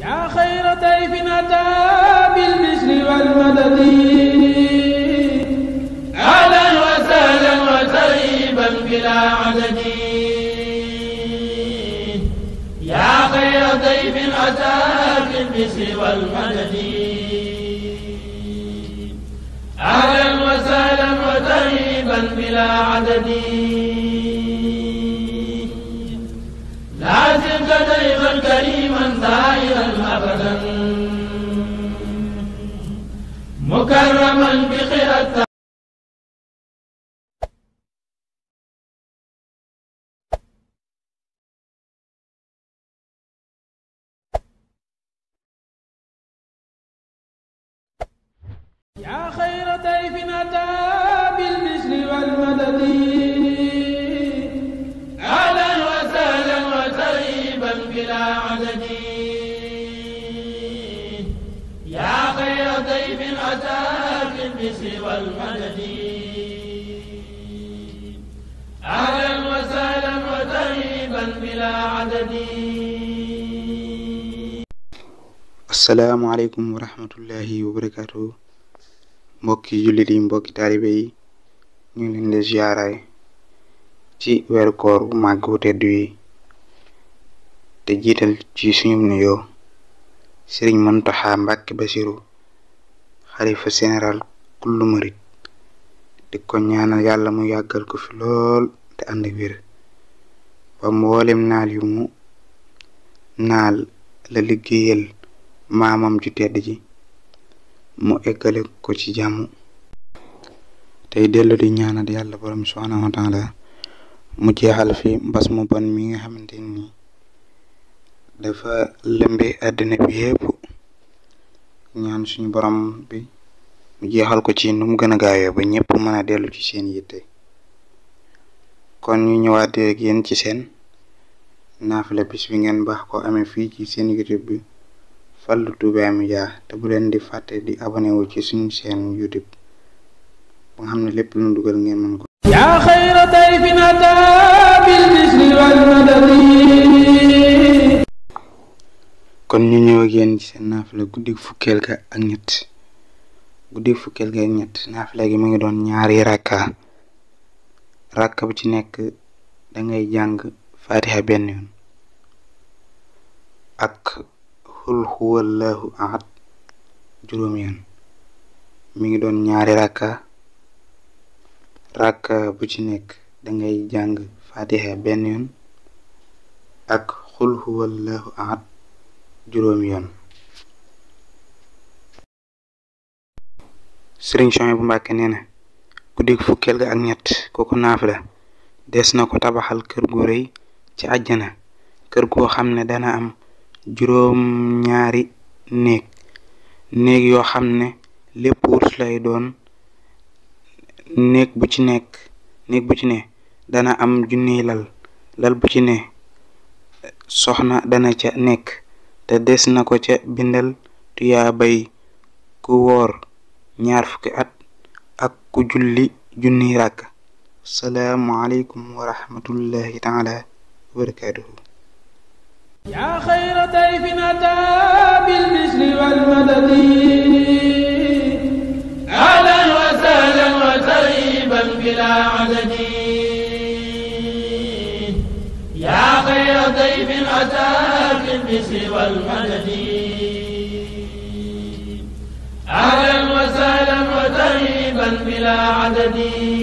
yaa xayra dayfin ataa bil bishri wal madadi ahlan wa sahlan wa tarhiban bilaa adadi yaa xayra dayfin ataa bil bishri wal madadi ahlan wa sahlan wa tarhiban bilaa adadi لازم دائما كريما ظاهرا ابدا مكرما بخير يا خير ضيف اتى بالبشر والمدد اهلا وسهلا وترحيبا بلا عدد يا خير ضيف اتى بالبشر والمدد اهلا وسهلا وترحيبا بلا عدد. asalaamaaleykum wa rahmatullahi wa barakaatu. Mbokki jullit yi, mbokki taalibe yi, ñu ngi leen di ziyaare ci weeru koor bu màgg bu tedd wi te jiital ci suñu nuyoo Sëriñ Muntaxa Mbàkke Basiru, xalifa général kullu murid, di ko ñaanal yàlla mu yàggal ko fi lool te ànd ak wér ba mboolem naal yu mu naal la liggéeyal maamam ju tedd ji mu eggale ko ci jàmm. tey dellu di ñaanal yàlla borom subhanahu wa taala mu jeexal fi mbas mu bon mi nga xamante ni dafa lëmbe àddina bi yépp. ñaan suñu borom bi mu jeexal ko ci nu mu gën a gaawee ba ñëpp mën a dellu ci seen yitte. kon ñu ñëwaat ak yéen ci seen naafila bis bi ngeen baax ko amee fii ci seen YouTube bi Fallou Touba Média, te bu leen di fàtte di abonné wu ci suñu chaîne YouTube ba nga xam ne lépp lu dugal ngeen mën ko. yaa xayra dayfin ataa bil bishri wal madadi. kon ñu ñëw ak yéen ci seen naafila guddi fukkeel ga ak ñett. guddi fukkeel ga ak ñett naafila gi mu ngi doon ñaari rakka bu ci nekk da ngay jàng Fatiha benn yoon ak xul huwallahu ahad juróomi yoon. mi ngi doon ñaari rakka bu ci nekk dangay jàng Fatiha benn yoon ak xul huwallahu ahad juróomi yoon. Sëriñ Suhaybu Mbàkke nee na guddi fukkeel ga ak ñett kooku naafila des na ko tabaxal kër gu rëy ci àjjana, kër goo xam ne dana am juróom ñaari néeg yoo xam ne lépp wurus lay doon. néeg bu ci ne dana am junniy lal bu ci ne soxna dana ca nekk, te des na ko ca bindal tuyaabay ku woor 20 at ak ku julli junniy ràkk. salaamu aleykum wa rahmatullahi taala wa barakaatuhu. yaa xayra dayfin ataa bil bishri wal madadi ahlan wa sahlan wa tarhiban bilaa adadi yaa xayra dayfin ataa bil bishri wal madadi ahlan wa sahlan wa tarhiban bilaa adadi